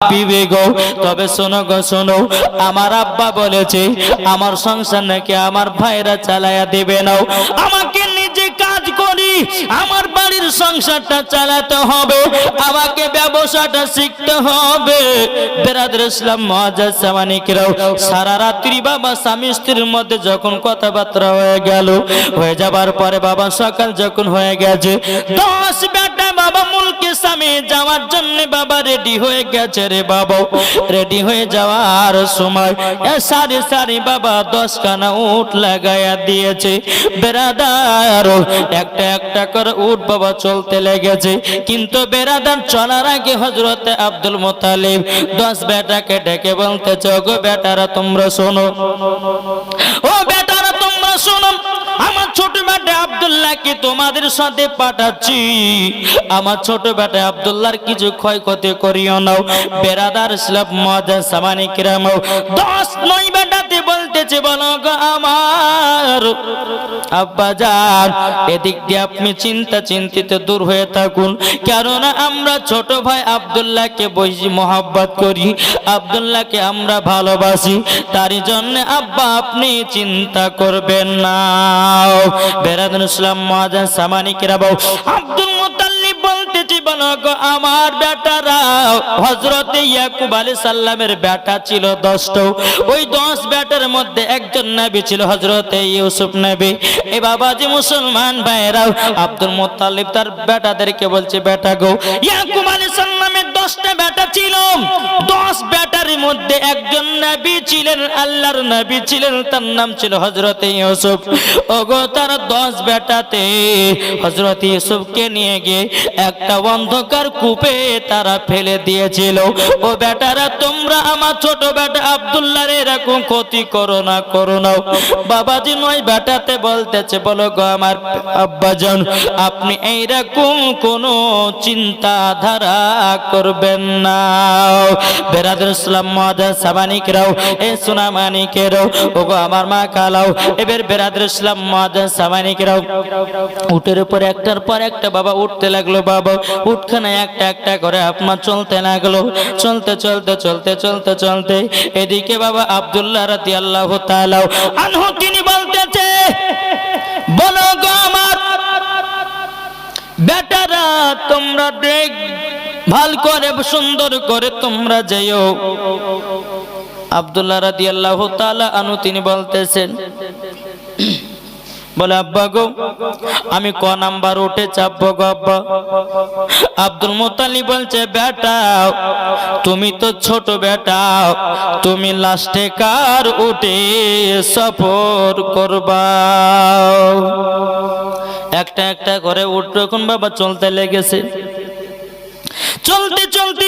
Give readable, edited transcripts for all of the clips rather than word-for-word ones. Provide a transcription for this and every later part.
পিবে গো। তবে শোনো গো শোনো, আমার আব্বা বলেছে আমার সংসার নাকি আমার ভাইরা চালায়া দেবে না, আমাকে নিজে কাজ করি আমার বাড়ির সংসারটা চালাতে হবে, আমাকে ব্যবসাটা শিখতে হবে। বেরাদর ইসলাম মুআজ্জাজ সামানিকরাও, সারা রাত্রি বাবা স্বামী স্ত্রীর মধ্যে যখন কথাবার্তা হয়ে গেল, হয়ে যাবার পরে বাবা সকাল যখন হয়ে গেছে, 10 বেটা বাবা মুলকে স্বামী যাওয়ার জন্য বাবা রেডি হয়ে গেছে রে বাবা। রেডি হয়ে যাওয়ার সময় সারি সারি বাবা 10 খানা উট লাগায়া দিয়েছে। বেরাদার একটা একটা করে উট বাবা চলতে লেগেছে, কিন্তু বেরাদার চলার আগে হযরতে আব্দুল মুত্তালিব 10 বেটাকে ডেকে বলতেছে, গো বেটারা তোমরা শোনো, ও বেটারা তোমরা শোনো, আমার ছোট বেটা আব্দুল্লাহকে তোমাদের সাথে পাঠাচ্ছি, আমার ছোট বেটা আব্দুল্লাহর কিছু ক্ষয়ক্ষতি করিও না। বেরাদার ইসলাম মুআজ্জাজ সামানিকরাম 10 বেটাতে বলতেছে, বলো গো আমার আব্বাজান, এদিক দিয়ে আপনি চিন্তিত দূর হয়ে থাকুন, কেননা আমরা ছোট ভাই আব্দুল্লাহকে বেশি মহব্বত করি, আব্দুল্লাহকে আমরা ভালোবাসি, তারই জন্য আব্বা আপনি চিন্তা করবেন না। বেরাদার ইসলাম মুআজ্জাজ সামানিকরাম আব্দুল মুত্তালিব বলতেছি, বলো গো আমার বেটারা, হযরতে ইয়াকুব আলাইহিস সালামের বেটা ছিল 10টা, ওই 10 বেটার মধ্যে একজন নবী ছিল হযরতে ইউসুফ নবী। এই বাবাজি মুসলমান ভাইরাও, আব্দুল মুত্তালিব তার বেটাদেরকে বলছে, বেটা গো, ইয়াকুব আলাইহিস সালামের 10টা বেটা ছিল, 10 বেটার মধ্যে একজন নবী ছিলেন, আল্লাহর নবী ছিলেন, তার নাম ছিল হযরতে ইউসুফ। ওগো তার 10 বেটাতে হযরত ইউসুফকে নিয়ে গিয়ে একটা অন্ধকার কূপে তারা ফেলে দিয়েছিল। ও বেটারা তোমরা আমার ছোট বেটা আব্দুল্লাহর এরকম ক্ষতি করো না, করো না। বাবাজি 9 বেটাতে বলতেছে, বলো গো আমার আব্বাজান, আপনি এইরকম কোনো চিন্তাধারা করবেন না। বেরাদার ইসলাম মুআজ্জাজ সামানিকরাও, এ সোনা মানিকেরাও, ওগো আমার মা কালাও, এবার বেরাদার ইসলাম মুআজ্জাজ সামানিকরাও উটের উপর একটার পর একটা বাবা উঠতে লাগলো। বাবা উটখানে একটা একটা করে আপনার চলতে লাগলো, চলতে চলতে চলতে চলতে চলতে এদিকে বাবা আব্দুল্লাহ রাদিয়াল্লাহু তাআলা আনহু তিনি বলতেছে, বলো গো আমার বেটারা তোমরা দেখ ভাল করে সুন্দর করে তোমরা যাইও। আব্দুল্লাহ রাদিয়াল্লাহু তাআলা আনহু তিনি বলতেছেন, বলে আব্বা গো আমি ক নাম্বার উঠে চাপবো গো আব্বা? আব্দুল মুত্তালিব বলছে, বেটা তুমি তো ছোট বেটা, তুমি লাস্টে কার উঠে সফর করবা? একটা একটা করে উঠ যখন বাবা চলতে লেগেছে, চলতে চলতে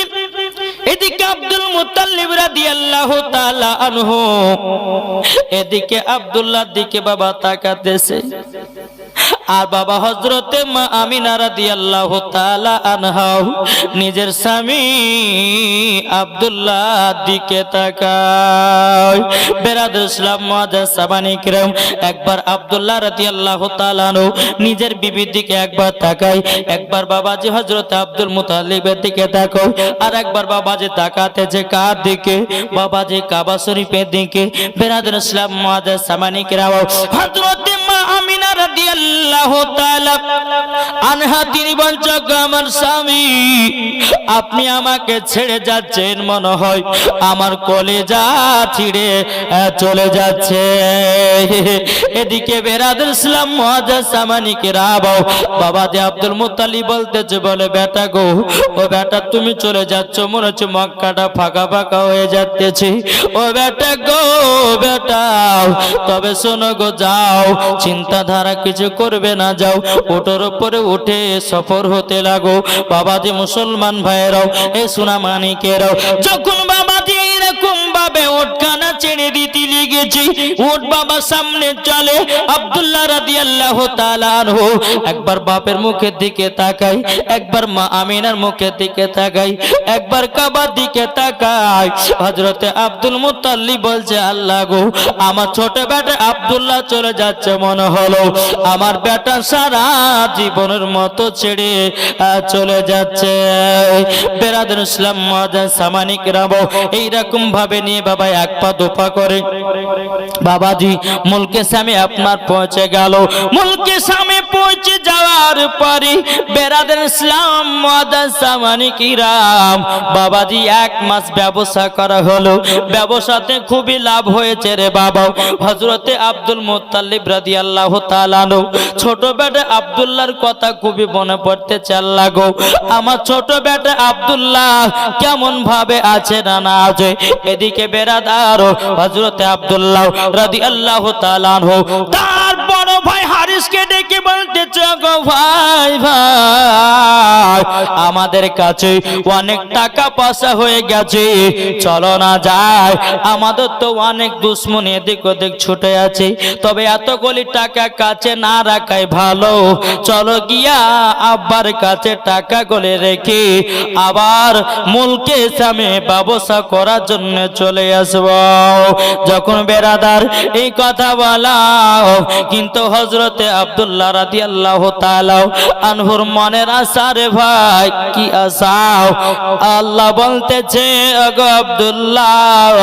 এদিকে আব্দুল মুত্তালিব রাদিয়াল্লাহু তাআলা আনহু এদিকে আব্দুল্লাহর দিকে বাবা তাকাতেছে, আর বাবা হযরতে মা আমিনা রাদিয়াল্লাহু তাআলা আনহা নিজের স্বামী আব্দুল্লাহর দিকে তাকায়। বেরাদার ইসলাম মুআজ্জাজ সামানিকরাম একবার আব্দুল্লাহ রাদিয়াল্লাহু তাআলা আনহু নিজের বিবির দিকে একবার তাকায়, একবার বাবাজি হযরতে আব্দুল মুত্তালিবের দিকে তাকায়, আর একবার বাবাজি তাকাতেছে কার দিকে? বাবাজি কাবা শরীফের দিকে। বেরাদার ইসলাম মুআজ্জাজ সামানিকরাম হযরতে মা আমিনা রাদিয়াল্লাহু তাআলা আনহা তিনি বলছেন, আমার স্বামী আপনি আমাকে ছেড়ে যাচ্ছেন, মনে হয় আমার কলেজা ছিঁড়ে চলে যাচ্ছে। এদিকে বেরাদার ইসলাম মুআজ্জাজ সামানিকরাম বাবাজি আব্দুল মুত্তালিব বলতেছে, বলে বেটা গো, ও বেটা তুমি চলে যাচ্ছ, মনে হচ্ছে মক্কাটা ফাঁকা ফাঁকা হয়ে যাচ্ছে। ও বেটা গো বেটা, তবে শোনো গো, যাও চিন্তাধারা কিছু করবে না, যাও ওটার উপরে উঠে সফর হতে লাগো। বাবাজি মুসলমান ভাইরাও, এ সোনা মানিকেরাও, যখন বাবাজি এরকম ভাবে উটখানা ছেড়ে দিতে লেগেছে। উট বাবা সামনে চলে, আব্দুল্লাহ রাদিয়াল্লাহু তাআলা আনহু একবার বাপের মুখের দিকে তাকায়, একবার মা আমিনার মুখের দিকে তাকায়, একবার কাবার দিকে তাকায়। হযরতে আব্দুল মুত্তালিব বলছে, আল্লাহ গো, আমার ছোট বেটা আব্দুল্লাহ চলে যাচ্ছে, মনে হলো আমার বেটা সারা জীবনের মতো ছেড়ে চলে যাচ্ছে। বেরাদর ইসলাম মুআজ্জাজ সামানি কিরাম এইরকম ভাবে নিয়ে বাবা এক পা দুপা করে বাবাজি মুলকে সামে আপনার পৌঁছে গেল। মুলকে সামে পৌঁছে যাওয়ার পরে বেরাদর ইসলাম মুআজ্জাজ সামানি কিরাম বাবাজি 1 মাস ব্যবসা করা হলো। ব্যবসাতে খুবই লাভ হয়েছে রে বাবা। হযরতে আব্দুল মুত্তালিব রাদিয়াল্লাহু তাআলা ছোট বেটা আব্দুল্লাহর কথা খুবই মনে পড়তে চাল লাগো। আমার ছোট বেটা আব্দুল্লাহ কেমন ভাবে আছে না না আছে। এদিকে বেরাদার হযরতে আব্দুল্লাহ রাদিয়াল্লাহু তাআলা আনহু তার বড় ভাই হারিসকে ডেকে বলতেছে, গো ভাই ভাই আমাদের কাছে অনেক টাকা পয়সা হয়ে গেছে, চলো না যায়, আমাদের তো অনেক দুশ্মন এদিক ওদিক ছুটে আছে, তবে এতগুলি টাকা কাছে না রাখাই ভালো, চলো গিয়া আব্বার কাছে টাকা গলে রেখে আবার মুলকে সামে ব্যবসা করার জন্য চলে আসব। যখন বেরাদার এই কথা বলা, কিন্তু হযরতে আব্দুল্লাহ রাদিয়াল্লাহু তাআলা আনহুর মনের আশা রে ভাই, কি আশা? আল্লাহ বলতেছে, ওগো আব্দুল্লাহ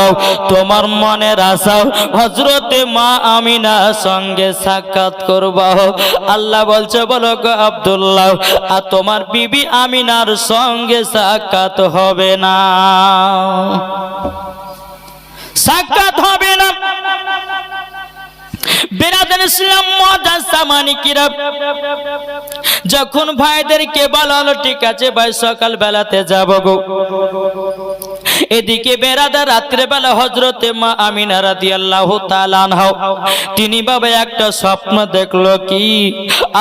তোমার মনের আশা হযরতে মা আমিনার সঙ্গে সাক্ষাৎ করবা। আল্লাহ বলছে, বলো গো আব্দুল্লাহ আর তোমার বিবি আমিনার সঙ্গে সাক্ষাৎ হবে না, সাক্ষাৎ হবে না। বেরাদার ইসলাম মুআজ্জাজ সামানি কিরাম যখন ভাইদেরকে বলল, ঠিক আছে ভাই সকাল বেলাতে যাব গো। এদিকে বেরাদার রাত্রে বেলা হযরতে মা আমিনা রাদিয়াল্লাহু তাআলা আনহা তিনি বাবা একটা স্বপ্ন দেখলো, কি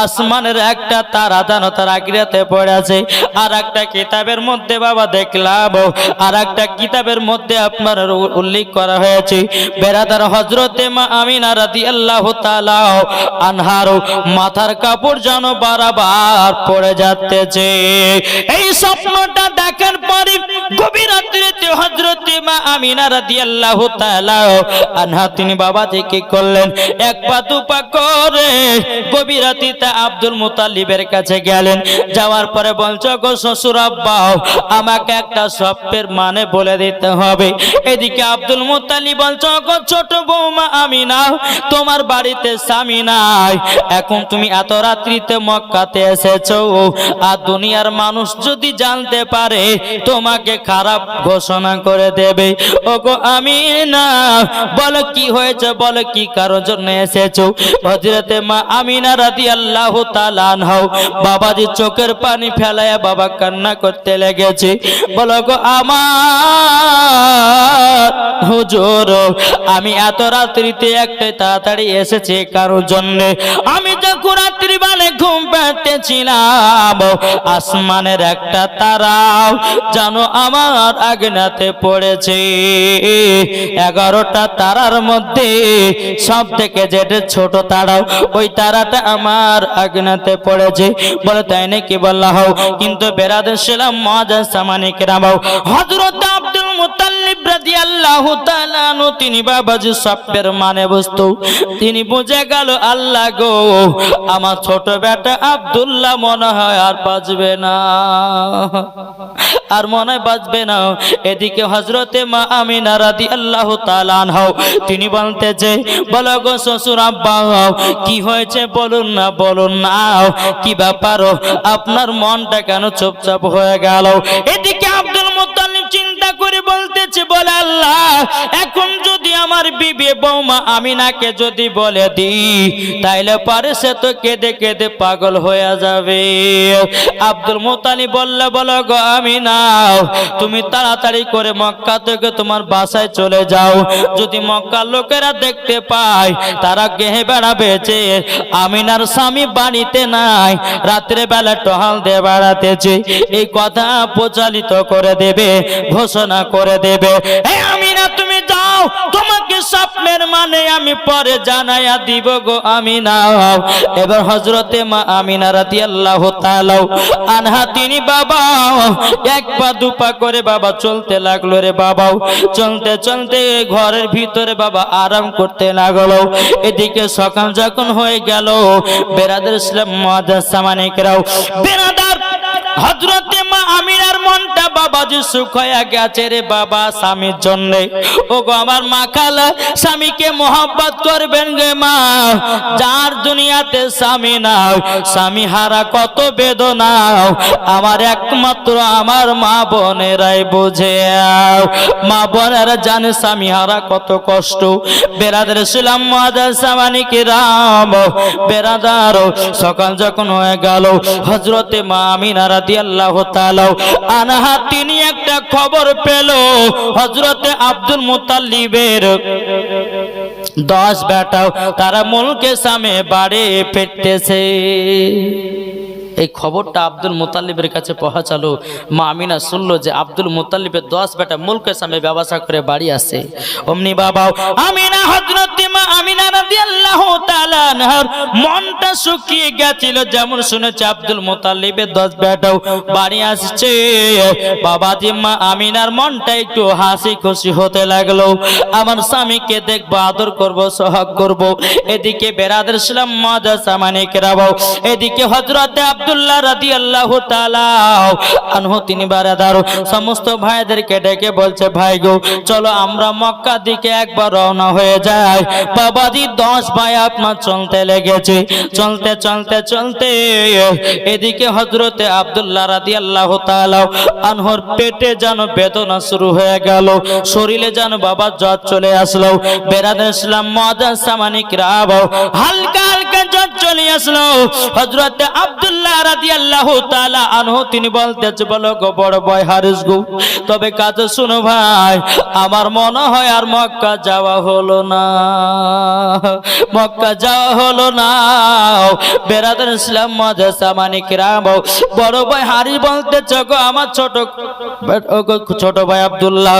আসমানের একটা তারা দানো তার আগ্রাতে পড়ে আছে। আর একটা কিতাবের মধ্যে বাবা দেখলাম, আর একটা কিতাবের মধ্যে আপনার উল্লেখ করা হয়েছে বেরাদার হযরতে মা আমিনা রাদিয়াল্লাহু তাআলা আনহার মাথার কাপড় যেন বারবার পড়ে যাচ্ছে। এই স্বপ্নটা দেখার পরে গভীর রাত্রিতে হযরতে মা আমিনা রাদিয়াল্লাহু তাআলা আনহা তিনি বাবা থেকে করলেন, এক পা দুপা করে গভীর রাত্রিতে আব্দুল মুত্তালিবের কাছে গেলেন। যাওয়ার পরে বলছো, গো শ্বশুর আব্বা আমাকে একটা স্বপ্নের মানে বলে দিতে হবে। এদিকে আব্দুল মুত্তালিব বলছো, গো ছোট বৌমা আমিনা তোমার বাড়িতে স্বামী নাই, এখন তুমি এত রাত্রিতে মক্কাতে এসেছো, আর দুনিয়ার মানুষ যদি জানতে পারে তোমাকে খারাপ ঘোষণা করে দেবে। ওগো আমিনা বলো কি হয়েছে, বলো কি কারোর জন্য এসেছো? হযরতে মা আমিনা রাদিয়াল্লাহু তাআলা আনহা বাবাজি চোখের পানি ফেলায়া বাবা কান্না করতে লেগেছে। বলো গো আমার হুজুর আমি এত রাত্রিতে একটা তাড়াতাড়ি এসেছি কারোর জন্য। আমি যখন রাত্রি বেলা ঘুম পেতেছিলাম আসমানের একটা তারা জানো আমার আগ্নেতে পড়েছে। 11টা তারার মধ্যে সব থেকে যেটা ছোট তারা ওই তারাটা আমার আগ্নেতে পড়েছে। বলে তাই নাকি? বললা হও। কিন্তু বেরাদার ইসলাম মুআজ্জাজ সামানি কিরাম হযরত আব্দুল মুত্তালিব রাদিয়াল্লাহু তাআলা আনহু তিনি বাবাজি স্বপ্নের মানে বুঝতো। তিনি বুঝে গেল, আল্লাহ গো আমার ছোট বেটা আব্দুল্লাহ মনে হয় আর বাঁচবে না, আর মনে হয় বাঁচবে না। এদিকে হযরতে মা আমিনা রাদিয়াল্লাহু তাআলা আনহা তিনি বলতেছে, বলো গো শ্বশুর আব্বা কি হয়েছে বলুন না, বলুন না কি ব্যাপার, আপনার মনটা কেন চুপচাপ হয়ে গেল? এদিকে আব্দুল মুত্তালিব চিন্তা করে বলতেছে, বলে আল্লাহ এখন যদি আমার বিবি বৌমা আমিনাকে যদি বলে দিই তাইলে পারে সে তো কেঁদে কেঁদে পাগল হয়ে যাবে। আব্দুল মুত্তালিব বললে, বলো গো আমিনা তুমি তাড়াতাড়ি করে মক্কা থেকে তোমার বাসায় চলে যাও, যদি মক্কার লোকেরা দেখতে পায় তারা গেহে বেড়াবে যে আমিনার স্বামী বাড়িতে নাই, রাত্রে বেলা টহল দিয়ে বেড়াতেছে, এই কথা প্রচারিত করে দেবে, ঘোষণা করে দেবে। আমিনা তুমি দাও, তোমাকে স্বপ্নের মানে আমি পরে জানাইয়া দিব গো আমিনা। এবার হযরতে মা আমিনা রাদিয়াল্লাহু তাআলা আনহা তিনি বাবা এক পা দুপা করে বাবা চলতে লাগলো রে বাবা। চলতে চলতে ঘরের ভিতরে বাবা আরাম করতে লাগলো। এদিকে সকাল যখন হয়ে গেল, বেরাদার ইসলাম মুআজ্জাজ সামানিকরাও, বেরাদার হযরতে মা আমিনার মনটা বাবাজি শুকায়া গেছে রে বাবা স্বামীর জন্য। ও গো আমার মা খালা, স্বামীকে মোহাব্বত করবেন গে মা, যার দুনিয়াতে স্বামী নাই, স্বামী হারা কত বেদনা আমার একমাত্র আমার মা বোনেরাই বোঝে। মা বোনেরা জানে স্বামী হারা কত কষ্ট। বেরাদার ইসলাম মুআজ্জাজ সামানিকরাম, বেরাদার সকাল যখন হয়ে গেল, হযরতে মা আমিনা রাদিয়াল্লাহু তাআলা আনহা তিনি একটা খবর পেল, হযরতে আব্দুল মুত্তালিবের 10 বেটা তারা মুলকে সামে বাড়ি ফিরতেছে। এই খবরটা আব্দুল মুত্তালিবের কাছে পৌঁছালো। মা আমিনা শুনলো যে আব্দুল মুত্তালিবের 10 বেটা মুলকের সামনে ব্যবসা করে বাড়ি আসে। অমনি বাবা আমিনা, হযরতে মা আমিনা রাদিয়াল্লাহু তাআলা আনহার মনটা শুকিয়ে গেছিল, যেমন শুনেছে আব্দুল মুত্তালিবের 10 বেটাও বাড়ি আসছে। বাবাজি মা আমিনার মনটা একটু হাসি খুশি হতে লাগলো। আমার স্বামীকে দেখবো, আদর করব, সোহাগ করব। এদিকে বেরাদার ইসলাম মুআজ্জাজ সামানিকরাও, এদিকে হযরতে আব্দুল্লাহ রাদিয়াল্লাহু তাআলা আনহু তিনি বেরাদার সমস্ত ভাইদেরকে ডেকে বলছে, ভাই গো চলো আমরা মক্কা দিকে একবার রওনা হয়ে যাই। বাবাজি 10 ভাই আপনার চলতে লেগেছে। চলতে চলতে চলতে এদিকে হযরতে আব্দুল্লাহ রাদিয়াল্লাহু তাআলা আনহুর পেটে যেন বেদনা শুরু হয়ে গেল, শরীরে যেন বাবা জ্বর চলে আসলো। বেরাদার ইসলাম মুআজ্জাজ সামানিকরাও হালকা হালকা জ্বর চলে আসলো। হযরতে আব্দুল্লাহ রাদিয়াল্লাহু তাআলা আনহু তিনি বলতেছে, বলো গো বড় ভাই হারিস গো, তবে কাছে শুনো ভাই, আমার মনে হয় আর মক্কা যাওয়া হলো না, মক্কা যাওয়া হলো না। বেরাদার ইসলাম মুআজ্জাজ সামানিকরাম বড় ভাই হারি বলতেছে, গো আমার ছোট ভাই আব্দুল্লাহ,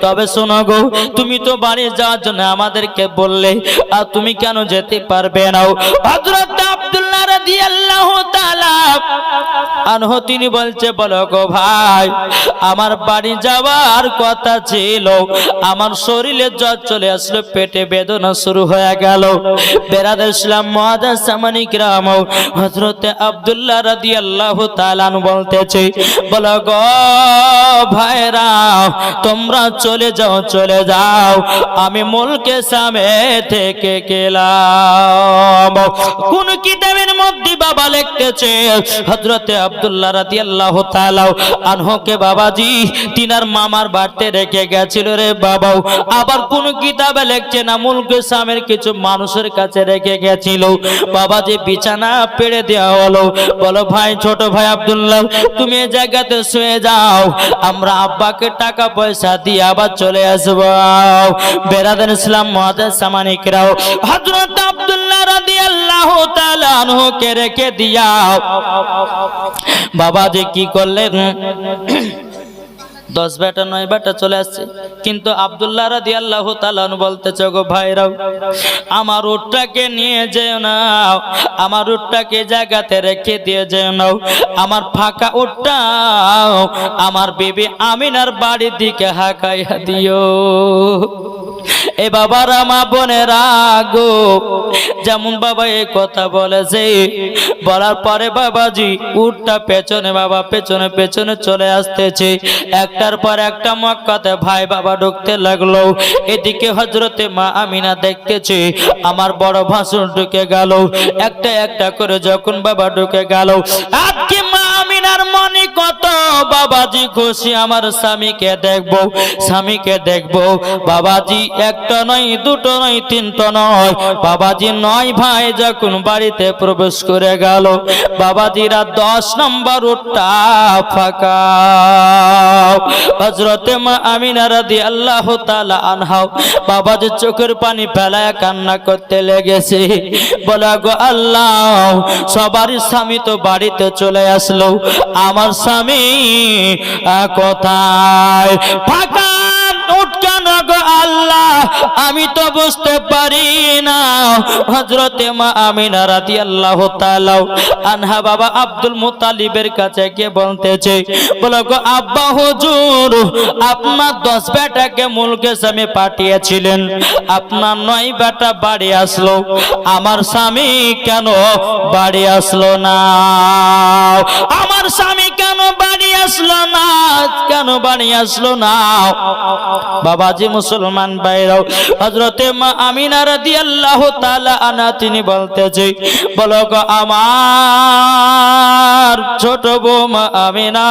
তবে শোনো গো, তুমি তো বাড়ি যাওয়ার জন্য আমাদেরকে বললে, আর তুমি কেন যেতে পারবে না? হযরত আব্দুল্লাহ রাদিয়াল্লাহু তাআলা আনহু তিনি বলছে, বলো গো ভাই, আমার বাড়ি যাওয়ার কথা ছিল, আমার শরীরে জ্বর চলে আসলো, পেটে বেদনা শুরু হয়ে গেল। বেরাদার ইসলাম মুআজ্জাজ সামানিকরাম হযরতে আব্দুল্লাহ রাদিয়াল্লাহু তাআলা বলতেছে, বলো গো ভাইরা, তোমরা চলে যাও, চলে যাও, আমি মুলকে সামে থেকে গেলাম। কোন কিতাবের মধ্যে বাবা লিখতেছে, হযরতে আব্দুল্লাহ রাদিয়াল্লাহু তাআলা আনহুকে বাবাজি তিনার মামার বাড়িতে রেখে গেছিল রে বাবা। আবার কোন কিতাবে লিখছে না, মুলকে সামের কিছু মানুষের কাছে রেখে গেছিল। বাবাজি বিছানা পেড়ে দেওয়া হলো। বলো ভাই, ছোট ভাই আব্দুল্লাহ, তুমি এই জায়গাতে শুয়ে যাও, আমরা আব্বাকে টাকা পয়সা দিয়ে আবার চলে আসবো। বেরাদার ইসলাম মুআজ্জাজ সামানিকরাও হযরত আব্দুল্লাহ রাদিয়াল্লাহু তাআলা আনহুকে রেখে দিয়া বাবাজি কি করলেন, 10 বেটা 9 বেটা চলে আসছে। কিন্তু আব্দুল্লাহ রাদিয়াল্লাহু তাআলা বলতেছে, গো ভাইরাও, আমার উটটাকে নিয়ে যেও না, আমার উটটাকে জায়গাতে রেখে দিয়ে যেও না, আমার ফাঁকা উটটা আমার বিবি আমিনার বাড়ির দিকে হাঁকাইয়া দিও। এ বাবারা মা বোনেরা গো, যেমন বাবা এই কথা বলেছে, বলার পরে বাবাজি উটটা পেছনে বাবা পেছনে পেছনে চলে আসতেছে। একটার পর একটা মক্কাতে ভাই বাবা ঢুকতে লাগলো। এদিকে হযরতে মা আমিনা দেখতেছে আমার বড় ভাসুর ঢুকে গেল। একটা একটা করে যখন বাবা ঢুকে গেল, আজকে মা আমিনার মনে কত বাবাজি খুশি, আমার স্বামীকে দেখবো, স্বামীকে দেখবো। বাবাজি একটা নয়, দুটো নয়, তিনটা নয়, বাবাজি 9 ভাই যখন বাড়িতে প্রবেশ করে গেল, বাবাজিরা 10 নম্বর উটটা ফাঁকা। হযরতে মা আমিনা রাদিয়াল্লাহু তাআলা আনহা বাবাজি চোখের পানি ফেলায় কান্না করতে লেগেছে। বলা গো আল্লাহ, সবারই স্বামী তো বাড়িতে চলে আসলো, আমার স্বামী কোথায়? ফাঁকা উট কেন গো আল্লাহ? আল্লাহ আমি তো বুঝতে পারি না। হযরতে মা আমিনা রাদিয়াল্লাহু তাআলা আনহা বাবা আব্দুল মুত্তালিবের কাছে গিয়ে বলতেছে, বলো গো আব্বা হুজুর, আপনার 10 বেটাকে মুলকে স্বামী পাঠিয়েছিলেন, আপনার 9 বেটা বাড়ি আসলো, আমার স্বামী কেন বাড়ি আসলো না? আমার স্বামী কেন বাড়ি আসলো না? কেন বাড়ি আসলো না? বাবাজি মুসলমান ভাইরাও, হযরতে মা আমিনা রাদিয়াল্লাহু তাআলা আনহা তিনি বলতেছে, বলো গো আমার ছোট বৌমা আমিনা,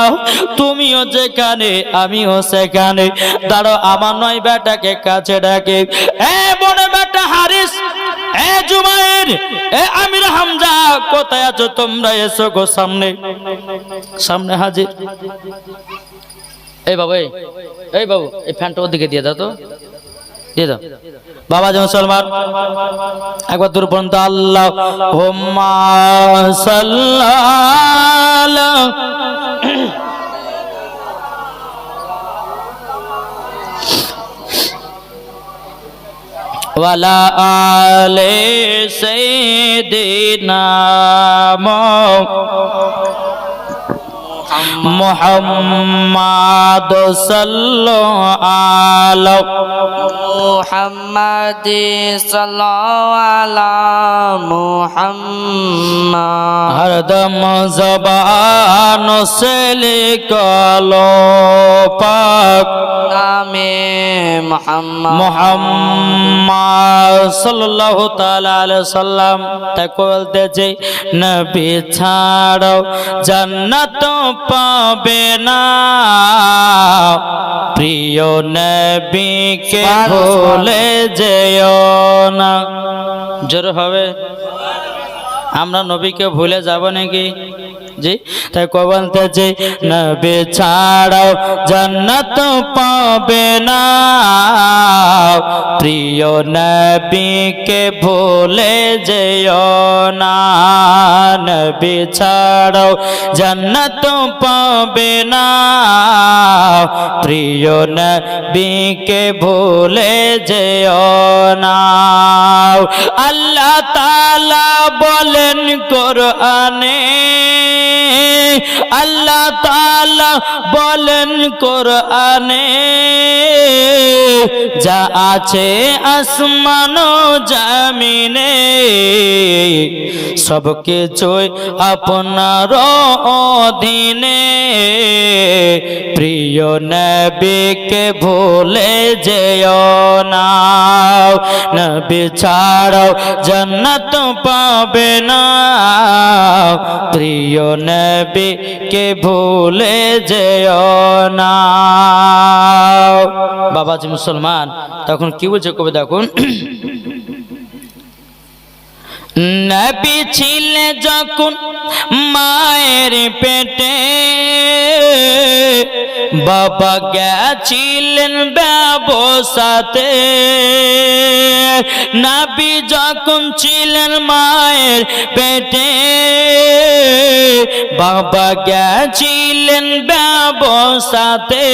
তুমিও যেখানে আমিও সেখানে, দাঁড়াও আমার 9 বেটাকে কাছে ডাকে। এ বড় বেটা হারিস, এ জুবাইর, এ আমির হামজা, কোথায় আছো তোমরা? এসো গো সামনে, সামনে হাজির। এই বাবু, এই বাবু, এই ফ্যানটা ওদিকে দিয়ে দাও তো, দিয়ে দাও। বাবা যে মুসলমান, একবার দূর পর্যন্ত আল্লাহুম্মা সাল্লাল্লাহু ওয়ালা আলে সাইয়্যিদিনা মুহাম্মাদ সাল্লাল্লাহু আলাইহি মুহাম্মাদ সাল্লাল্লাহু আলা মুহাম্মাদ। হরদম জবান সে লিখলো পাক নামে মুহাম্মদ, মুহাম্মদ সাল্লাল্লাহু তাআলা আলাইহি সাল্লাম। তাই বলতেছে, নবী ছাড়ো জান্নাত পাবে না, প্রিয় নবীকে ভুলে যেও না। জোর হবে, আমরা নবীকে ভুলে যাব নাকি? জি, তাই বলতেছে, নবী ছাড়াও জান্নাত পাবে না, প্রিয় নবীকে ভুলে যেও না। নবী ছাড়াও জান্নাত পাবে না, প্রিয় নবীকে ভুলে যেও না। আল্লাহ তাআলা বলেন কোরআনে, আল্লাহ তাআলা বলেন কোরআনে, যা আছে আসমান ও জমিনে সব কিছুই আপনার অধীনে, প্রিয় নবীকে ভুলে যেও না। নবী ছাড়াও জান্নাত পাবে না, প্রিয় নবীকে ভুলে যেও না। বাবাজি মুসলমান, তখন কি বলছে কবি দেখুন, নবী ছিলে যখন মায়ের পেটে, বাবা গেছিলেন ব্যবসাতে। নবী যখন ছিলেন মায়ের পেটে, বাবা গেছিলেন ব্যবসাতে।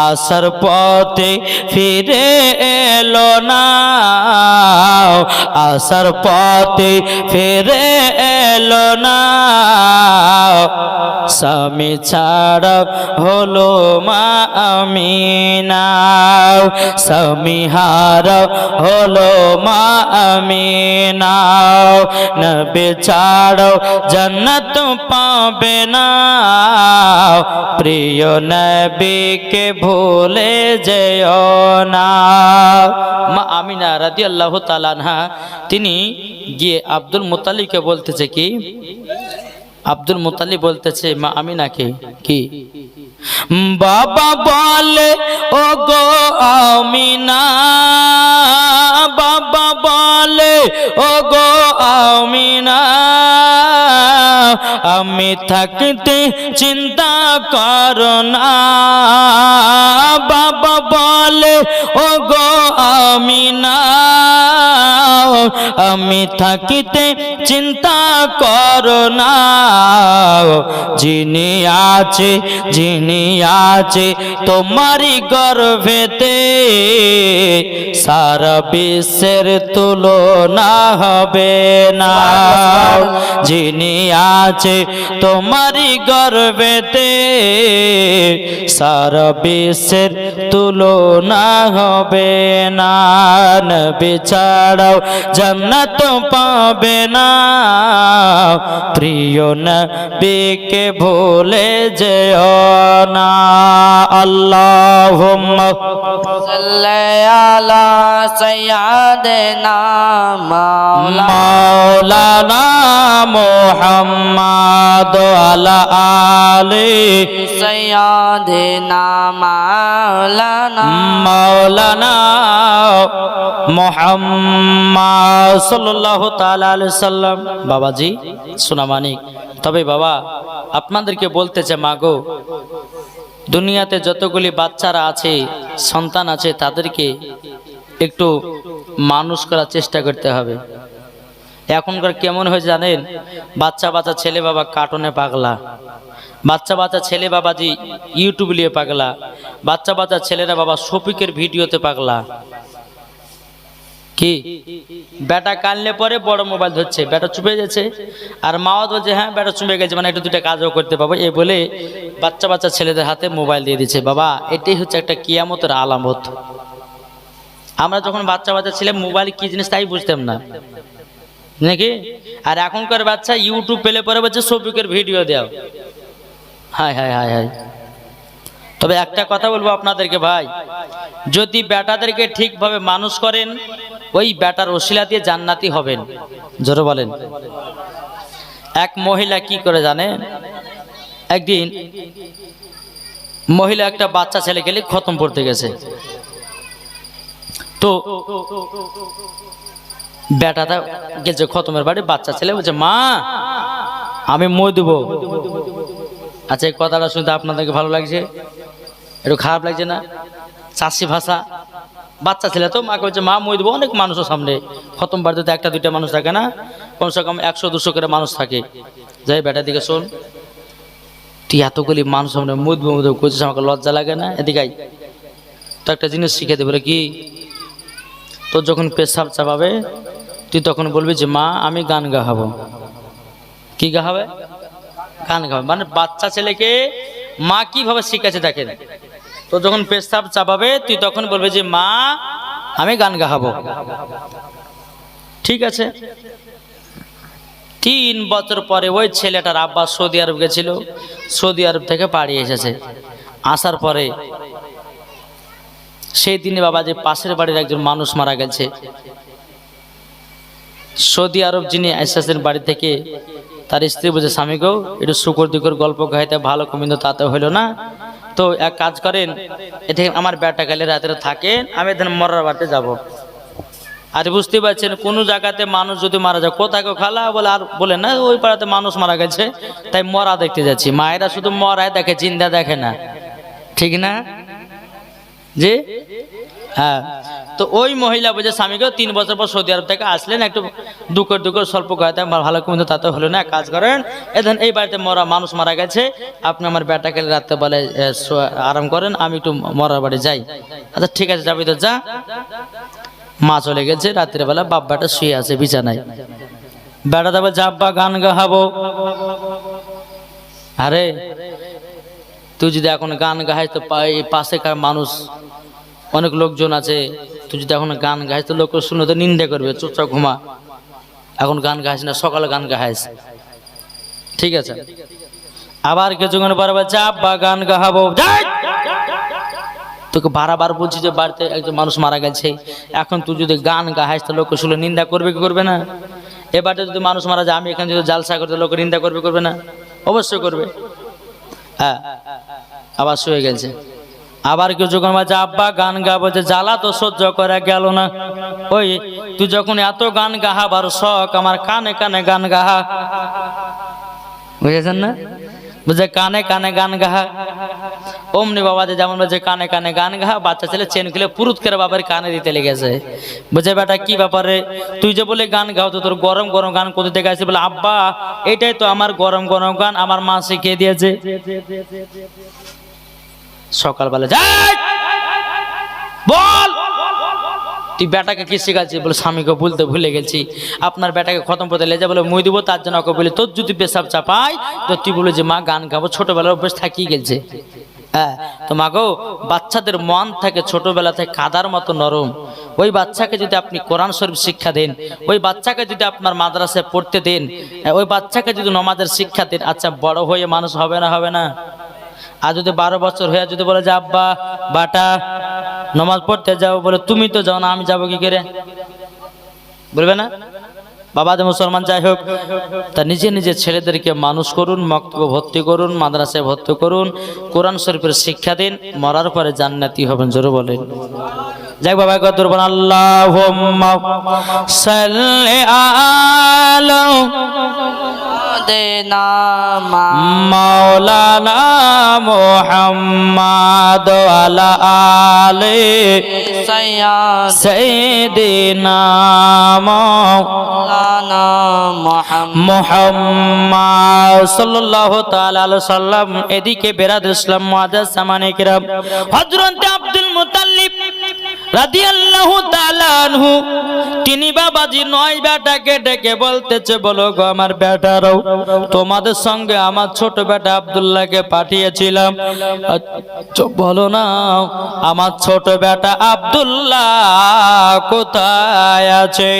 আসার পথে ফিরে এলো না, আসার পথে ফিরে এলো না। স্বামী ছাড়া হলো মা আমিনা, স্বামী হারা হলো মা আমিনা। নবী ছাড়া জান্নাত পাবে না, প্রিয় নবীকে ভুলে যেও না। মা আমিনা রাদিয়াল্লাহু তাআলা আনহা তিনি গিয়ে আব্দুল মুত্তালিবকে বলতেছে কি, আব্দুল মুত্তালিব বলতেছে মা আমিনাকে কি, বাবা বলে ও গো আমিনা, বাবা বলে ও গো আমিনা, আমি থাকতে চিন্তা করো না। বাবা বলে ও গো আমিনা, আমি থাকিতে চিন্তা করো না, যিনি আছে তোমারই গর্ভেতে, সারা বিশ্বের তুলনা হবে না। যিনি আছে তোমারই গর্ভেতে, সারা বিশ্বের তুলনা হবে না। নবী ছাড়াও জান্নাত পাবে না, প্রিয় নবীকে ভুলে যেও না। আল্লাহুম্মা সাল্লি আলা সাইয়্যিদিনা মাওলানা মুহাম্মাদ আলা আলি সাইয়্যিদিনা মাওলানা মুহাম্মদ সাল্লাল্লাহু তাআলা আলাইহি সাল্লাম। বাবাজি সোনামানিক, তবে বাবা আপনাদেরকে বলতে চাই, মাগো দুনিয়াতে যতগুলি বাচ্চারা আছে, সন্তান আছে, তাদেরকে একটু মানুষ করার চেষ্টা করতে হবে। এখনকার কেমন হয়ে জানেন, বাচ্চা ছেলে বাবা কার্টুনে পাগলা, বাচ্চা ছেলে বাবাজি ইউটিউব নিয়ে পাগলা, বাচ্চা ছেলেরা বাবা শফিকের ভিডিওতে পাগলা। কি বেটা কানলে পরে বড় মোবাইল ধরছে, বেটা চুপে যাচ্ছে, আর মাও বলছে হ্যাঁ বেটা চুপে গেছে, মানে একটু দুটা কাজও করতে পাবো, এই বলে বাচ্চা ছেলেদের হাতে মোবাইল দিয়ে দিচ্ছে। বাবা এটাই হচ্ছে একটা কিয়ামতের আলামত। আমরা যখন বাচ্চা ছেলে মোবাইল কি জিনিস তাই বুঝতাম না নাকি, আর এখনকার বাচ্চা ইউটিউব পেলে পরে বলছে শফিকের ভিডিও দাও। হায় হায় হায় হায়। তবে একটা কথা বলবো আপনাদেরকে ভাই, যদি বেটাদেরকে ঠিকভাবে মানুষ করেন, ওই বেটার ওসিলা দিয়ে জান্নাতি হবেন। জোরে বলেন। এক মহিলা কি করে জানেন, একদিন মহিলা একটা বাচ্চা ছেলে গেলে খতম পড়তে গেছে, তো বেটাটা গেছে খতমের বাড়ি, বাচ্চা ছেলে বলছে মা আমি মই দেবো। আচ্ছা এই কথাটা শুনতে আপনাদেরকে ভালো লাগছে, একটু খারাপ লাগছে না? চাষি ভাষা, বাচ্চা ছেলে তো মাকে বলছে মা মই দেবো। অনেক মানুষের সামনে খতম বাড়িতে তো একটা দুইটা মানুষ থাকে না, কমসে কম 100-200 করে মানুষ থাকে। যাই বেটার দিকে শোন, তুই এতগুলি মানুষ সামনে মুদবো করছিস, আমাকে লজ্জা লাগে না? এদিকে তো একটা জিনিস শিখে দেবে কি, তোর যখন পেশাব চাপাবে তুই তখন বলবি যে মা আমি গান গাহাবো। কি গাহাবে? গান গাবে। মানে বাচ্চা ছেলেকে মা কিভাবে শিখেছে দেখেন, তো যখন পেশাব চাপাবে তুই তখন বলবি যে মা আমি গান গাহাবো। ঠিক আছে। 3 বছর পরে ওই ছেলেটার আব্বা সৌদি আরব গেছিল, সৌদি আরব থেকে পাড়ি এসেছে। আসার পরে সেই দিনে বাবা যে পাশের বাড়ির একজন মানুষ মারা গেছে, সৌদি আরব যিনি এসেছেন বাড়ি থেকে, তার স্ত্রী বলছে স্বামীকেও একটু শুকর দুকর গল্প গাইতে ভালো কমিন্দ তাতে হইলো না, তো এক কাজ করেন, এটা আমার বেটা কালে রাতে থাকেন, আমি এখানে মরার বাড়িতে যাব। আর বুঝতে পারছেন কোন জায়গাতে মানুষ যদি মারা যায়, কোথায় খালা বলে, আর বলে না ওই পাড়াতে মানুষ মারা গেছে তাই মরা দেখতে যাচ্ছি। মায়েরা শুধু মরায় দেখে, জিন্দা দেখে না, ঠিক না জি? হ্যাঁ। তো ওই মহিলা বুঝে স্বামীকে 3 বছর পর সৌদি আরব থেকে আসলেন, একটু দুকর স্বল্প গায়ে ভালো কিন্তু তাতে হলো না, কাজ করেন এখন এই বাড়িতে মরা মানুষ মারা গেছে, আপনি আমার বেটাকে রাতে বলে আরাম করেন, আমি একটু মরার বাড়ি যাই। আচ্ছা ঠিক আছে যাবি তো যা। মা চলে গেছে, রাত্রে বেলা বাপ বেটা শুয়ে আছে বিছানায়, বেটা যাবে যাব্বা গান গাহাবো। আরে তুই যদি এখন গান গাহাই তো পাশে মানুষ অনেক লোকজন আছে, তুই যদি এখন গান গাইস তো লোক শুনে তো নিন্দা করবে, চুপচাপ ঘুমা, এখন গান গাইস না, সকালে গান গাইস। ঠিক আছে। আবার কিছুক্ষণ পরে বলছে আব্বা গান গাহাবো। তোকে বারবার বলছি যে বাড়িতে একজন মানুষ মারা গেছে, এখন তুই যদি গান গাইস তো লোক শুনে নিন্দা করবে কি করবে না? এবারে যদি মানুষ মারা যায়, আমি এখানে যদি জালসা করতে লোক নিন্দা করবে না? অবশ্যই করবে। হ্যাঁ। আবার শুয়ে গেছে। আবার কিছুক্ষণ বাজে আব্বা গান গাবো, যে জ্বালা তো সহ্য করা গেল না, ওই তুই যখন এত গান গাহাবার শখ, আমার কানে কানে গান গাহা। বুঝেছেন না? বুঝে কানে কানে গান গাহা অমনি বাবা যে যেমন বলছে কানে কানে গান গাহা, বাচ্চা ছেলে চেন খুলে পুরুত করে বাবার কানে দিতে লেগেছে। বুঝে বেটা কি ব্যাপারে, তুই যে বলে গান গাও তো তোর গরম গরম গান কোথা থেকে আসে? বলে আব্বা এটাই তো আমার গরম গরম গান, আমার মা শিখিয়ে দিয়েছে। সকালবেলা যাই বল তুই বেটাকে কি শেখাচ্ছিস? বলে স্বামীকে বলতে ভুলে গেছি, আপনার বেটাকে খতম করতে লেজা বলে মই দিব, তার জন্য ওকে বলি তোর যদি পেশাব চাপাই তো তুই বলে যে মা গান গাবো, ছোটবেলার অভ্যাস থাকিয়ে গেছে। হ্যাঁ তো মাগো, বাচ্চাদের মন থাকে ছোটবেলা থেকে কাদার মতো নরম। ওই বাচ্চাকে যদি আপনি কোরআন শরীফ শিক্ষা দেন, ওই বাচ্চাকে যদি আপনার মাদ্রাসায় পড়তে দেন, ওই বাচ্চাকে যদি নামাজের শিক্ষা দেন, আচ্ছা বড় হয়ে মানুষ হবে না? হবে না? আর যদি 12 বছর হয়ে যদি বলে যে আব্বা বাটা নামাজ পড়তে যাও, বলে তুমি তো যাও না, আমি যাবো কি করে? বলবে না? বাবা যে মুসলমান যাই হোক, তা নিজে নিজে ছেলেদেরকে মানুষ করুন, মক্তবে ভর্তি করুন, মাদ্রাসায় ভর্তি করুন, কোরআন শরীফের শিক্ষা দিন, মরার পরে জান্নাতি হবেন। জোরে বলেন যাই বাবা কত বলেন আল্লাহুম্মা সাল্লি আলা দেনা মাওলানা মুহাম্মাদ আলা আলি সাইয়্যিদিনা মাওলানা মুহাম্মদ সাল্লাল্লাহু তাআলা আলাইহি সাল্লাম। এদিকে বেরাদ ইসলাম মুআজ্জাজ সামানে কিরাম, হযরত আব্দুল মুতাল্লিব রাদিয়াল্লাহু তাআলা আনহু তিনি বাবাজি 9 বেটাকে ডেকে বলতেছে, বলো গো আমার বেটারাও, তোমাদের সঙ্গে আমার ছোট বেটা আব্দুল্লাহকে পাঠিয়েছিলাম, বলো না আমার ছোট বেটা আব্দুল্লাহ কোথায় আছে?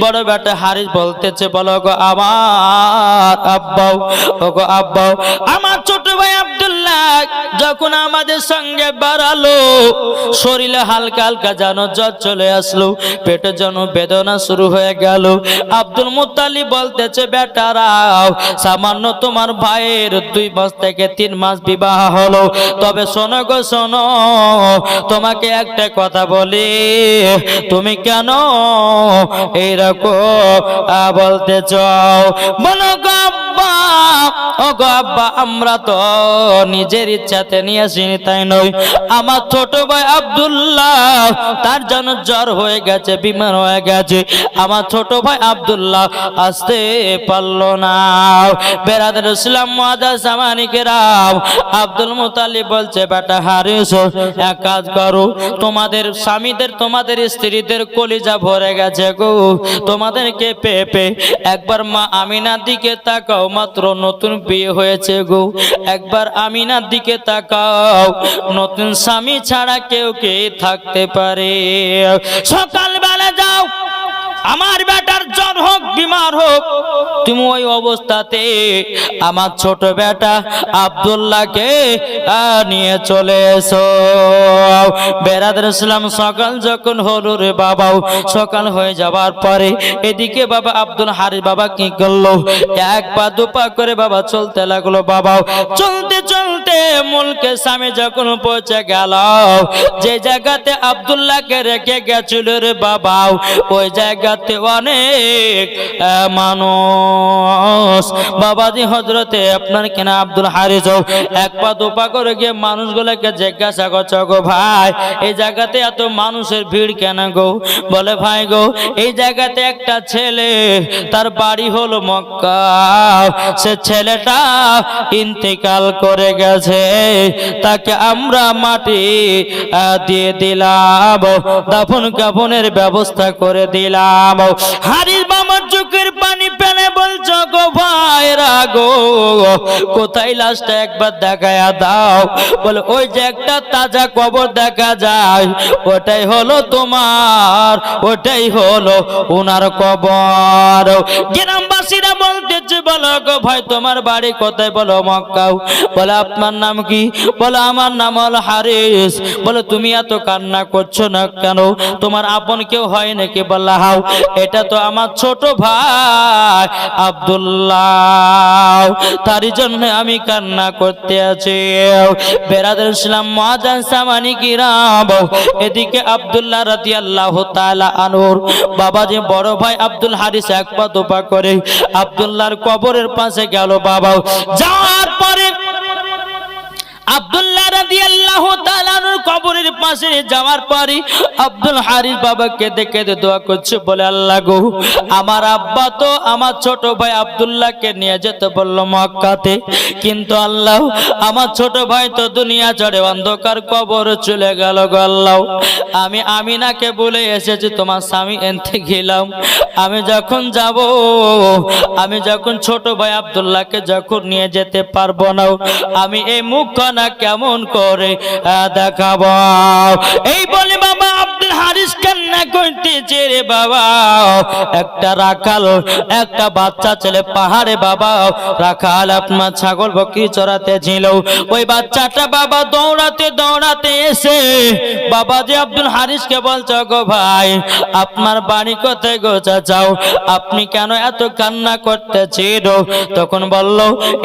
বড় বেটা হারিস বলতেছে, বলো গো আমার আব্বাও, ও গো আব্বাও, আমার ছোট ভাই আব্দুল্লাহ যখন আমাদের সঙ্গে বাড়ালো, শরীরে হালকা হালকা যেন জ্বর চলে আসলো, পেটে যেন বেদনা শুরু হয়ে গেল। আব্দুল মুত্তালিব বলতেছে, বেটারাও সামান্য তোমার ভাইয়ের 2 মাস থেকে 3 মাস বিবাহ হলো, তবে শোনো গো শোনো, তোমাকে একটা কথা বলি, তুমি কেন এইরকম বলতে চাও? বলো গো আব্বা, ও গো আব্বা, আমরা তো নিজের ইচ্ছাতে নিয়ে আসিনি, তাই নয়, আমার ছোট ভাই আব্দুল্লাহ তার জন্য জ্বর হয়ে গেছে, বিমার হয়ে গেছে, আমার ছোট ভাই আব্দুল্লাহ আসতে পারলো না। বেরাদার ইসলাম মুআজ্জাজ সামানে কিরাম, আব্দুল মুতালিব বলছে, বেটা হারিস এক কাজ করো, তোমাদের স্বামীদের তোমাদের স্ত্রীদের কলিজা ভরে গেছে গো, তোমাদেরকে পেপে একবার মা আমিনার দিকে তাকাও, মাত্র নতুন বিয়ে হয়েছে গো, একবার আমিনার দিকে তাকাও, নতুন স্বামী ছাড়া কেউ কে থাকতে পারে? সকালবেলা যাও, আমার বেটার জ্বর হোক বিমার হোক, তুমি ওই অবস্থাতে আমার ছোট বেটা আব্দুল্লাহকে নিয়ে চলে এসো। বেরাদার ইসলাম সকাল যখন হলো রে বাবাও, সকাল হয়ে যাবার পরে এদিকে বাবা আব্দুল হারিস বাবা কি করলো, 1 পা 2 পা করে বাবা চলতে লাগলো। বাবাও চলতে চলতে মুলকে সামনে যখন পৌঁছে গেল, যে জায়গাতে আব্দুল্লাহকে রেখে গেছিল রে বাবাও, ওই জায়গাতে অনেক মানুষ। বাবাজি হযরতে আপনার কেনা আব্দুল হারিস 1 পা 2 পা করে গিয়ে মানুষগুলোকে জিজ্ঞাসা করছে, গো ভাই এই জায়গাতে এত মানুষের ভিড় কেন গো? বলে ভাই গো, এই জায়গাতে একটা ছেলে, তার বাড়ি হলো মক্কা, সে ছেলেটা ইন্তেকাল করে গেছে, তাকে আমরা মাটি দিয়ে দিলাম, দাফন কাফনের ব্যবস্থা করে দিলাম। হারিস বাবার চোখের পানি ফেলে বলছো, গো ভাইরা গো, কোথায় লাশটা একবার দেখায়া দাও? বলে ওই যে একটা তাজা কবর দেখা যায়, ওটাই হলো তোমার, ওটাই হলো ওনার কবর। গ্রামবাসীরা বলতেছে, বলো গো ভাই তোমার বাড়ি কোথায়? বলো মক্কা। বলে আপনার নাম কি? বলে আমার নাম হলো হারিস। বলে তুমি এত কান্না করছো না কেন? তোমার আপন কেউ হয় নাকি? বললা হাও, এটা তো আমার ছোট ভাই আব্দুল্লাহ, তারই জন্য আমি কান্না করতে আছি। বেরাদার ইসলাম মুআজ্জাজ সামানে কিরাম, এদিকে আব্দুল্লাহ রাদিয়াল্লাহু তাআলা আনহুর বাবা যে বড় ভাই আব্দুল হারিস 1 পা 2 পা করে আব্দুল্লাহর কবরের পাশে গেল বাবা। যাওয়ার পরে আব্দুল্লাহ রাদিয়াল্লাহু তাআলার কবরের পাশে যাওয়ার পরে আব্দুল হারিস বাবাকে দেখে দোয়া করছে, বলে আল্লাহ গো, আমার আব্বা তো আমার ছোট ভাই আব্দুল্লাহকে নিয়ে যেতে বলল মক্কাতে, কিন্তু আল্লাহ আমার ছোট ভাই তো দুনিয়া ছেড়ে অন্ধকার কবরে চলে গেল গো আল্লাহ। আমি আমিনাকে বলে এসেছি তোমার স্বামী এনতে গেলাম, আমি যখন যাব, আমি যখন ছোট ভাই আব্দুল্লাহকে যখন নিয়ে যেতে পারবো না, আমি এই মুখখানা কেমন করে দেখাবো। এই বলে বাবা আব্দুল হারিস কান্না করতেছে রে বাবা। একটা রাখাল, একটা বাচ্চা ছেলে পাহাড়ে বাবা রাখাল আপনার ছাগল বকরি চড়াতে ছিল। ওই বাচ্চাটা বাবা দৌড়াতে দৌড়াতে এসে বাবা যে আব্দুল হারিসকে বলছো, গো ভাই আপনার বাড়ি কোথায় গো চাচাও, আপনি কেন এত কান্না করতেছিল? তখন বলল,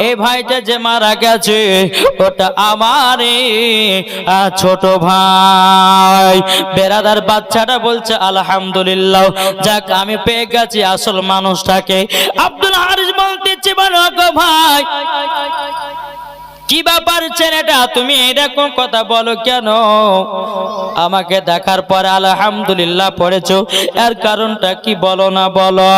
এই ভাইটা যে মারা গেছে ওটা আমারে ছোট ভাই। বেরাদার বাচ্চাটা বলছে আলহামদুলিল্লাহ, যাক আমি পেয়ে গেছি আসল মানুষটাকে। আব্দুল হারিস বলতেছে, বলো গো ভাই কি ব্যাপার ছেলেটা, তুমি এরকম কথা বলো কেন? আমাকে দেখার পরে আলহামদুলিল্লাহ পড়েছো, এর কারণটা কি বলো না বলো।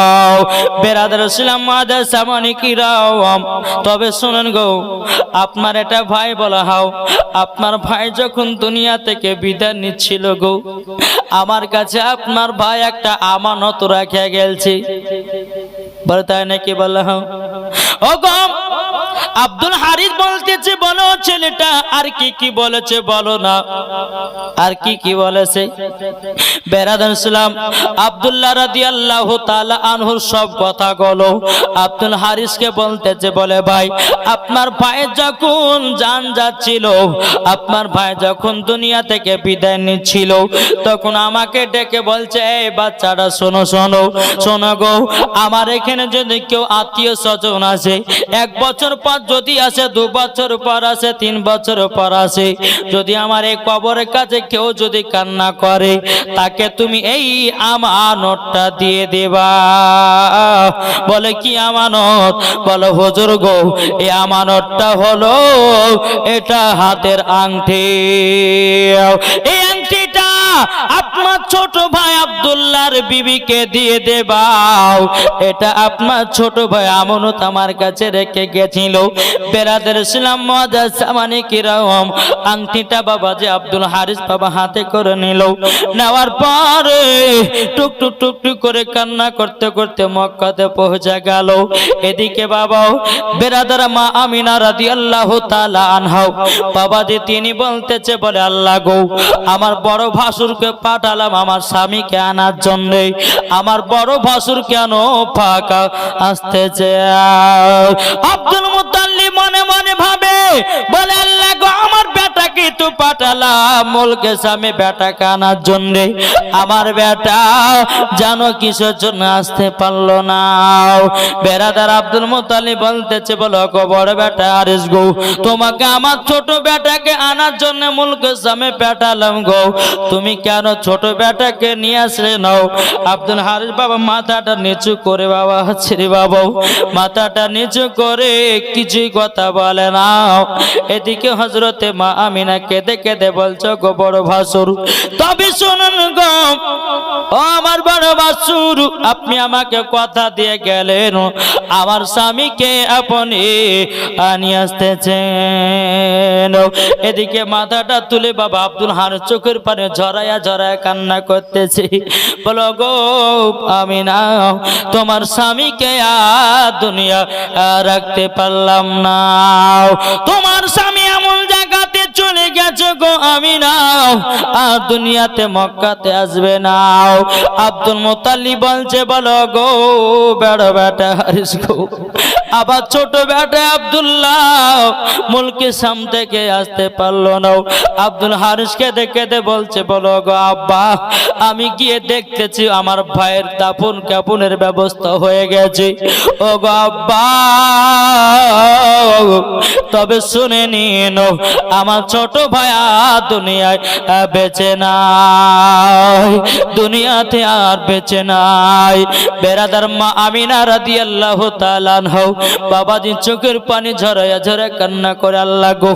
বেরাদার ইসলাম মাদার সামনে কি রাম, তবে শুনুন গো, আপনার এটা ভাই বলা হাও, আপনার ভাই যখন দুনিয়া থেকে বিদায় নিচ্ছিল গো, আমার কাছে আপনার ভাই একটা আমানত রাখিয়া গেছে। বলে তাই নাকি? বলা হাও। ও গো আব্দুল হারিস বলতেছে, বলো ছেলেটা আর কি কি বলেছে বলো না, আর কি কি বলেছে। বেরাদার ইসলাম আব্দুল্লাহ রাদিয়াল্লাহু তাআলা আনহুর সব কথা গলো আব্দুল হারিসকে বলতেছে, বলে ভাই আপনার ভাই যখন জান যাচ্ছিল, আপনার ভাই যখন দুনিয়া থেকে বিদায় নিচ্ছিল, তখন আমাকে ডেকে বলছে, এই বাচ্চাটা শোনো শোনো শোনো গো, আমার এখানে যদি কেউ আত্মীয় স্বজন আছে, 1 বছর পর যদি আসে, 2 বছর পর আসে, 3 বছর পর আসে, যদি আমার এই কবরের কাছে কেউ যদি কান্না করে, তাকে তুমি এই আমানতটা দিয়ে দেবা। বলে কি আমানত? বলো হুজুর গো, এই আমানতটা হলো এটা হাতের আংটি। এই আংটিটা আপনার ছোট ভাই আব্দুল্লাহর বিবিকে দিয়ে দেবাও, এটা আপনার ছোট ভাই আমানত আমার কাছে রেখে গেছিল। বেরাদের ইসলাম মাদার সামানি কিরাম আংটিটা বাবা যে আব্দুল হারিস বাবা হাতে করে নিল। নেওয়ার পরে টুকটুক টুকটুক করে কান্না করতে করতে মক্কাতে পৌঁছে গেল। এদিকে বাবা বেরাদার মা আমিনা রাদিয়াল্লাহু তাআলা আনহা বাবা যে তিনি বলতেছে, বলে আল্লাহ গো, আমার বড় ভাসুরকে পাঠালাম আমার স্বামীকে আনার জন্য, আমার বড় ভাসুর কেন ফাঁকা আসতেছে। আব্দুল মুত্তালিব মনে মনে ভাবে, বলে আল্লাহ গো, আমার বেটাকে তো পাঠালাম মুলকে স্বামী বেটাকে আনার জন্য, আমার বেটা জানো কিসের জন্য আসতে পারলো না। বেরাদার আব্দুল মুত্তালিব বলতেছে, বলো গো বড় বেটা হারিস গো, তোমাকে আমার ছোট বেটাকে আনার জন্য মুলকে স্বামী পাঠালাম গো, তুমি কেন ছোট বেটাকে নিয়ে আসলে নাও। আব্দুল হারিস বাবা মাথাটা নিচু করে বাবা ছেড়ে বাবা মাথাটা নিচু করে কিছুই কথা বলে না। এদিকে হযরতে মা আমিনা কেঁদে কেঁদে বলছো, গো বড় ভাসুর, তবে শুনুন গো, ও আমার বড় ভাসুর, আপনি আমাকে কথা দিয়ে গেলেন আমার স্বামীকে আপনি নিয়ে আসতেছেন। এদিকে মাথাটা তুলে বাবা আব্দুল হারিস চোখের পানি ঝরায়া ঝরায়া কান্না করতেছে। বলো গো আমিনা, তোমার স্বামীকে আর দুনিয়া রাখতে পারলাম না, তোমার স্বামী এমন জায়গাতে চলে গেছে গো আমিনা, আর দুনিয়াতে মক্কাতে আসবে না। আব্দুল মুত্তালিব বলছে, বলো গো বড় বেটা হারিস গো, আবার ছোট বেটা আব্দুল্লাহ মুলকি শাম থেকে আসতে পারলো না। আব্দুল হারিস কেঁদে কেঁদে বলছে, বলো গো আব্বা, আমি গিয়ে দেখতেছি আমার ভাইয়ের দাফন কাফনের ব্যবস্থা হয়ে গেছে। ও গো আব্বা, তবে শুনে নিন, আমার ছোট ভাই দুনিয়ায় বেঁচে নাই, দুনিয়াতে আর বেঁচে নাই। বেরাদার মা আমিনা রাদিয়াল্লাহু তাআলা আনহা বাবাজি চোখের পানি ঝরাইয়া ঝরে কান্না করে, আল্লাহ গো,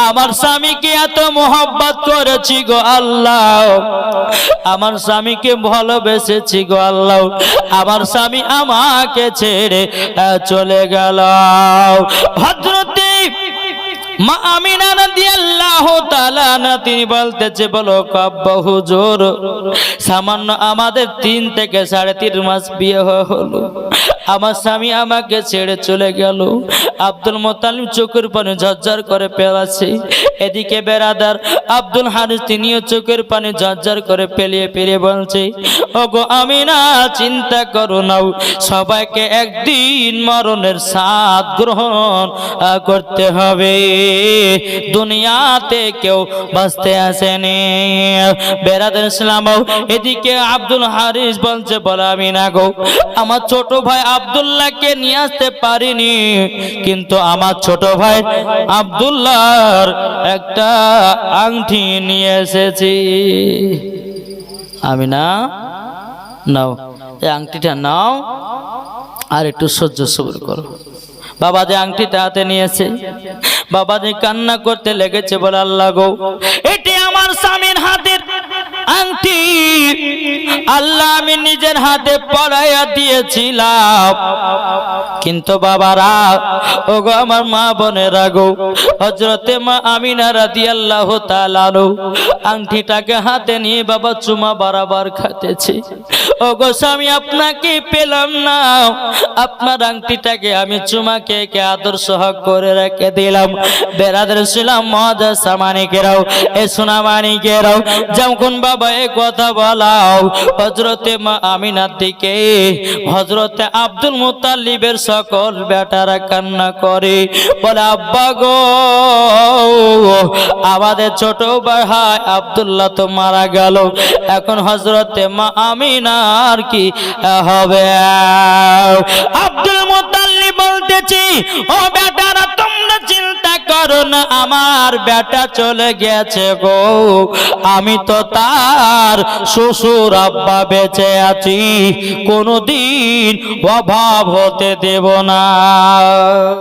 আমার স্বামীকে এত মোহাব্বত করেছি গো আল্লাহ, আমার স্বামীকে ভালোবেসেছি গো আল্লাহ, আমার স্বামী আমাকে ছেড়ে চলে গেল। হযরতে মা আমিনা রাদিয়াল্লাহু তাআলা আনহা তিনি বলতেছে, বলো আব্বা হুজুর, সামান্য আমাদের 3 থেকে 3.5 মাস বিয়ে হলো, আমার স্বামী আমাকে ছেড়ে চলে গেল। আব্দুল মুত্তালিব চোখের পানি ঝরঝর করে ফেলাছে। এদিকে বেরাদার আব্দুল হারিস তিনিও চোখের পানি ঝরঝর করে পেলিয়ে পেলিয়ে বলছে, ওগো আমিনা, চিন্তা করো না, সবাইকে একদিন মরণের স্বাদ গ্রহণ করতে হবে, দুনিয়াতে কেউ বাঁচতে আসেনি। বেরাদার ইসলাম এদিকে আব্দুল হারিস বলছে, বলো আমিনা গো, আমার ছোট ভাই আব্দুল্লাহকে নিয়ে আসতে পারিনি, কিন্তু আমার ছোট ভাই আব্দুল্লাহর একটা আংটি নিয়ে এসেছি। আমিনা, নাও এই আংটিটা নাও, আর একটু সহ্য সবর করো। বাবা যে আংটিটা হাতে নিয়েছে, বাবা যে কান্না করতে লেগেছে, বলে আল্লাহ গো, এটি আমার স্বামীর হাতের আংটি, আল্লাহ আমি নিজের হাতে পরাইয়া দিয়েছিলাম, কিন্তু বাবারা, ওগো আমার মা বোনেরা গো, হযরতে মা আমিনা রাদিয়াল্লাহু তাআলা আংটিটাকে হাতে নিয়ে বাবা চুমা বারবার খাতেছে। ওগো স্বামী, আপনাকে পেলাম না, আপনার আংটিটাকে আমি চুমা কে আদর সহগ করে রেখে দিলাম। বেরাদার ছিলাম মজা সামানিকেরাও, এ সোনামানিকেরাও, যখন বাবা এ কথা বলাও, হযরতে মা আমিনার দিকে হযরতে আব্দুল মুত্তালিবের সকল বেটারা কান্না করে, বলে আব্বা গো, আমাদের ছোট ভাই আব্দুল্লাহ তো মারা গেল, এখন হযরতে মা আমিনার কি হবে? আব্দুল মুত্তালিব বলতেছি, ও বেটারা, তোমরা চিন্তা করো না, আমার বেটা চলে গেছে গো, আমি তো তার শ্বশুর আব্বা বেঁচে আছি, কোনোদিন অভাব হতে দেব না।